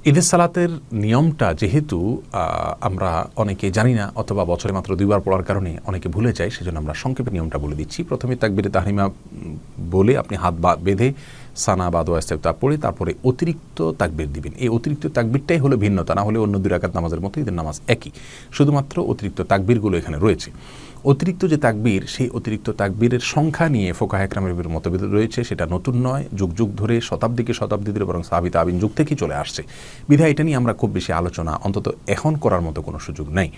ঈদের সালাতের নিয়মটা যেহেতু আমরা অনেকে জানি না অথবা বছরে মাত্র 2 বার পড়ার কারণে অনেকে ভুলে যায়, সেজন্য আমরা সংক্ষেপে নিয়মটা বলে দিচ্ছি। প্রথমে তাকবীরে তাহরিমা বলে আপনি হাত বেঁধে সানা বা দোয়া ইস্তেফতা পড়ে তারপরে অতিরিক্ত তাকবীর দিবেন। এই অতিরিক্ত তাকবীরটাই হলো ভিন্নতা, না হলে অন্য 2 রাকাত নামাজের মতো ঈদের নামাজ একই, শুধুমাত্র অতিরিক্ত তাকবীরগুলো এখানে রয়েছে। অতিরিক্ত যে তাকবীর, সেই অতিরিক্ত তাকবীরের সংখ্যা নিয়ে ফুকাহা ইকরামের মতভেদ রয়েছে। সেটা নতুন নয়, যুগ যুগ ধরে শতাব্দীকে শতাব্দী ধরে বরং সাহাবী তাবিঈন যুগ থেকেই চলে আসছে। বিধায় এটা নিয়ে আমরা খুব বেশি আলোচনা অন্তত এখন করার মতো কোনো সুযোগ নেই।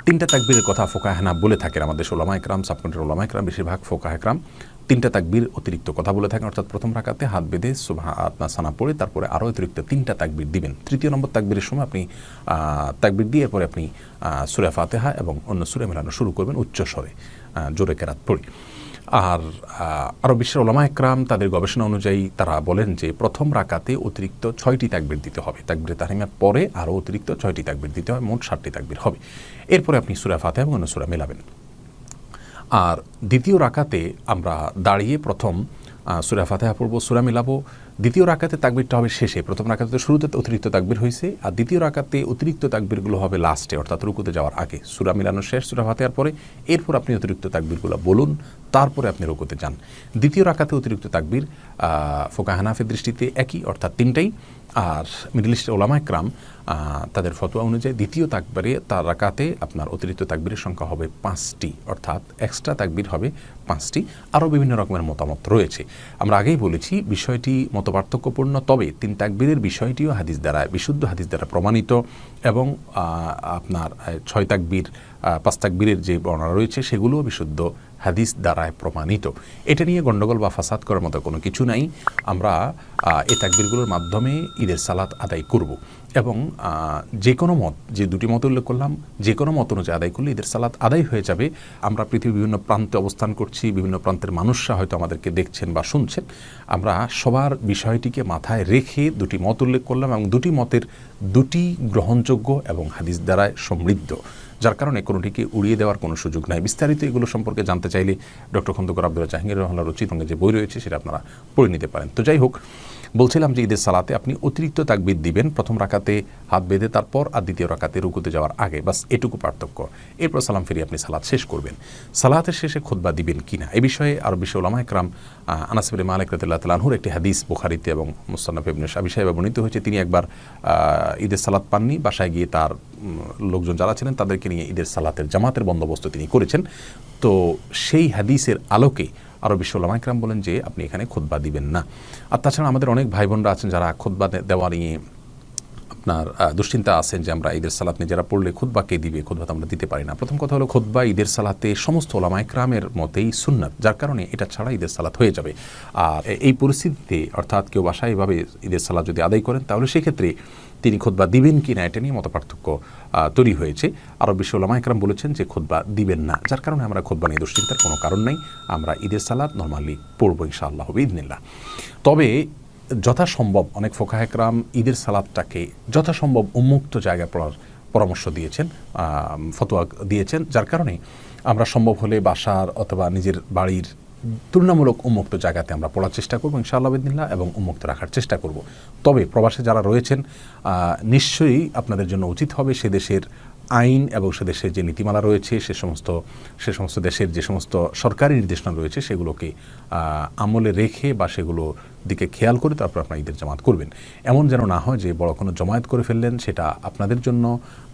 3টা তাকবীরের কথা ফুকাহা বলে থাকেন আমাদের ওলামা ইকরাম, সাবকন্ট্রির ওলামা ইকরাম, বেশিরভাগ ফুকাহা ইকরাম 3টা তাকবীর অতিরিক্ত কথা বলে থাকেন। অর্থাৎ প্রথম রাকাতে হাত বেঁধে সানা পড়ে তারপরে আরও অতিরিক্ত 3টা তাকবীর দিবেন। তৃতীয় নম্বর তাকবীরের সময় আপনি তাকবীর দিয়ে এরপরে আপনি সূরা ফাতিহা এবং অন্য সূরা মেলানো শুরু করবেন উচ্চ স্বরে, জোরে কেরাত পড়ে। আর আরও বিশ্বের ওলামা ইকরাম তাদের গবেষণা অনুযায়ী তারা বলেন যে প্রথম রাকাতে অতিরিক্ত 6টি তাকবীর দিতে হবে। তাকবীরে তাহরিমার পরে আরও অতিরিক্ত 6টি তাকবীর দিতে হয়, মোট 7টি তাকবীর হবে। এরপরে আপনি সূরা ফাতিহা এবং অন্য সূরা মেলাবেন। আর দ্বিতীয় রাকাতে আমরা দাঁড়িয়ে প্রথম সূরা ফাতিহা পড়ব, সূরা মেলাবো। দ্বিতীয় রাকাতে তাকবীরটা হবে শেষে। প্রথম রাকাতে তো শুরুতে অতিরিক্ত তাকবীর হয়েছে, আর দ্বিতীয় রাকাতে অতিরিক্ত তাকবীরগুলো হবে লাস্টে, অর্থাৎ রুকুতে যাওয়ার আগে। সূরা মেলানো শেষ সূরা ফাতিহার পরে, এরপর আপনি অতিরিক্ত তাকবীরগুলো বলুন, তারপরে আপনি রুকুতে যান। দ্বিতীয় রাকাতে অতিরিক্ত তাকবীর ফুকাহা হানাফির দৃষ্টিতে একই, অর্থাৎ 3টাই। আর মিডল ইস্টের ওলামা ইকরাম তাদের ফতোয়া অনুযায়ী দ্বিতীয় তাকবীরে তার রাকাতে আপনার অতিরিক্ত তাকবীরের সংখ্যা হবে 5টি, অর্থাৎ এক্সট্রা তাকবীর হবে 5টি। আরও বিভিন্ন রকমের মতামত রয়েছে। আমরা আগেই বলেছি বিষয়টি মতপার্থক্যপূর্ণ, তবে 3 তাকবীরের বিষয়টিও হাদিস দ্বারা, বিশুদ্ধ হাদিস দ্বারা প্রমাণিত, এবং আপনার 6 তাকবীর 5 তাকবীরের যে বর্ণনা রয়েছে সেগুলোও বিশুদ্ধ হাদিস দ্বারায় প্রমাণিত। এটা নিয়ে গণ্ডগোল বা ফাসাদ করার মতো কোনো কিছু নাই। আমরা এই তাকবীরগুলোর মাধ্যমে ঈদের সালাত আদায় করব, এবং যে কোনো মত, যে 2টি মত উল্লেখ করলাম, যে কোনো মত অনুযায়ী আদায় করলে ঈদের সালাত আদায় হয়ে যাবে। আমরা পৃথিবীর বিভিন্ন প্রান্তে অবস্থান করছি, বিভিন্ন প্রান্তের মানুষরা হয়তো আমাদেরকে দেখছেন বা শুনছেন। আমরা সবার বিষয়টিকে মাথায় রেখে 2টি মত উল্লেখ করলাম, এবং 2টি মতের 2টি গ্রহণযোগ্য এবং হাদিস দ্বারায় সমৃদ্ধ, যার কারণে কোনোটিকে উড়িয়ে দেওয়ার কোনো সুযোগ নাই। বিস্তারিত এগুলো সম্পর্কে জানতে চাইলে ডক্টর খন্দকার আব্দুল্লাহ জাহাঙ্গীর রহমানের রচিত যে বই রয়েছে সেটা আপনারা পড়ে নিতে পারেন। তো যাই হোক, বলছিলাম যে ঈদের সালাতে আপনি অতিরিক্ত তাকবীর দিবেন প্রথম রাকাতে হাত বেঁধে, তারপর আর দ্বিতীয় রাকাতে রুকুতে যাওয়ার আগে, বাস এটুকু পার্থক্য। এরপর সালাম ফিরিয়ে আপনি সালাত শেষ করবেন। সালাতের শেষে খুতবা দিবেন কিনা এ বিষয়ে আরও বিশ্ব ওলামা ইকরাম আনাস ইবনে মালিক রাদিয়াল্লাহু তাআলা আনহুর একটি হাদিস বুখারীতে এবং মুসনাদ ইবনে আবী শাইবা বর্ণিত হয়েছে। তিনি একবার ঈদের সালাত পাননি, বাসায় গিয়ে তার লোকজন যারা ছিলেন তাদেরকে নিয়ে ঈদের সালাতের জামাতের বন্দোবস্ত তিনি করেছেন। তো সেই হাদিসের আলোকে আরও বিশ্ব ওলামা ইকরাম বলেন যে আপনি এখানে খুতবা দিবেন না। আর তাছাড়া আমাদের অনেক ভাই বোনরা আছেন যারা খুতবা দেওয়া নিয়ে আপনার দুশ্চিন্তা আছেন যে আমরা ঈদের সালাত নিজেরা পড়লে খুতবা কে দিবে, খুতবা তো আমরা দিতে পারি না। প্রথম কথা হলো খুতবা ঈদের সালাতে সমস্ত ওলামা ইকরামের মতেই সুন্নাত, যার কারণে এটা ছাড়া ঈদের সালাত হয়ে যাবে। আর এই পরিস্থিতিতে অর্থাৎ কেউ বাসায় এভাবে ঈদের সালাত যদি আদায় করেন তাহলে সেক্ষেত্রে তিনি খুতবা দিবেন কি না এটা নিয়ে মতপার্থক্য তৈরি হয়েছে। আরও বিশ্ব ওলামা ইকরাম বলেছেন যে খুতবা দিবেন না, যার কারণে আমরা খুতবা নিয়ে দুশ্চিন্তার কোনো কারণ নেই। আমরা ঈদের সালাত নরমালি পড়বো ইনশাআল্লাহ বিইذনিল্লাহ। তবে যথাসম্ভব অনেক ফুকাহা ইকরাম ঈদের সালাতটাকে যথাসম্ভব উন্মুক্ত জায়গায় পড়ার পরামর্শ দিয়েছেন, ফতোয়া দিয়েছেন, যার কারণে আমরা সম্ভব হলে বাসার অথবা নিজের বাড়ির তুলনামূলক উন্মুক্ত জায়গাতে আমরা পড়ার চেষ্টা করবো ইনশাআল্লাহ বিইذনিল্লাহ, এবং উন্মুক্ত রাখার চেষ্টা করব। তবে প্রবাসে যারা রয়েছেন নিশ্চয়ই আপনাদের জন্য উচিত হবে সে দেশের আইন এবং সে দেশের যে নীতিমালা রয়েছে সে সমস্ত দেশের যে সমস্ত সরকারি নির্দেশনা রয়েছে সেগুলোকে আমলে রেখে বা সেগুলো দিকে খেয়াল করে তারপর আপনারা ঈদের জামাত করবেন। এমন যেন না হয় যে বড় কোনো জমায়েত করে ফেললেন, সেটা আপনাদের জন্য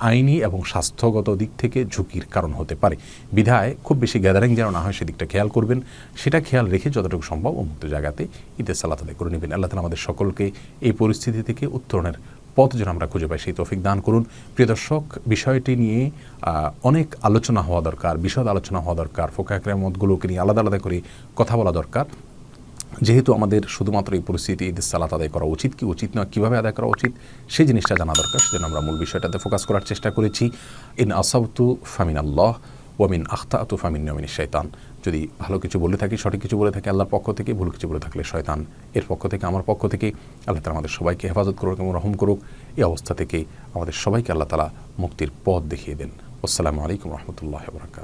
আইনি এবং স্বাস্থ্যগত দিক থেকে ঝুঁকির কারণ হতে পারে। বিধায় খুব বেশি গ্যাদারিং যেন না হয় সেদিকটা খেয়াল করবেন। সেটা খেয়াল রেখে যতটুকু সম্ভব উন্মুক্ত জায়গাতে ঈদের সালাত আদায় করে নেবেন। আল্লাহ তাআলা আমাদের সকলকে এই পরিস্থিতি থেকে উত্তরণের পথ যেন আমরা খুঁজে পাই সেই তৌফিক দান করুন। প্রিয় দর্শক, বিষয়টি নিয়ে অনেক আলোচনা হওয়া দরকার, বিশদ আলোচনা হওয়া দরকার, ফুকাহা ইকরামের মতগুলোকে নিয়ে আলাদা আলাদা করে কথা বলা দরকার। যেহেতু আমাদের শুধুমাত্র এই পরিস্থিতি ঈদের সালাত আদায় করা উচিত কি উচিত নয়, কীভাবে আদায় করা উচিত সেই জিনিসটা জানা দরকার। সেজন্য আমরা মূল বিষয়টাতে ফোকাস করার চেষ্টা করেছি। ইন আসাবতু ফামিনাল্লাহ ওয়া মিন আখতাতু ফামিন্নী ওয়া মিনাশ শাইতান। যদি ভালো কিছু বলে থাকি, সঠিক কিছু বলে থাকি আল্লাহর পক্ষ থেকে, ভুল কিছু বলে থাকলে শয়তান এর পক্ষ থেকে, আমার পক্ষ থেকে। আল্লাহ তাআলা আমাদের সবাইকে হেফাজত করুক এবং রহম করুক। এই অবস্থা থেকে আমাদের সবাইকে আল্লাহ তাআলা মুক্তির পথ দেখিয়ে দেন। আসসালামু আলাইকুম ওয়া রাহমাতুল্লাহি ওয়া বারাকাতুহু।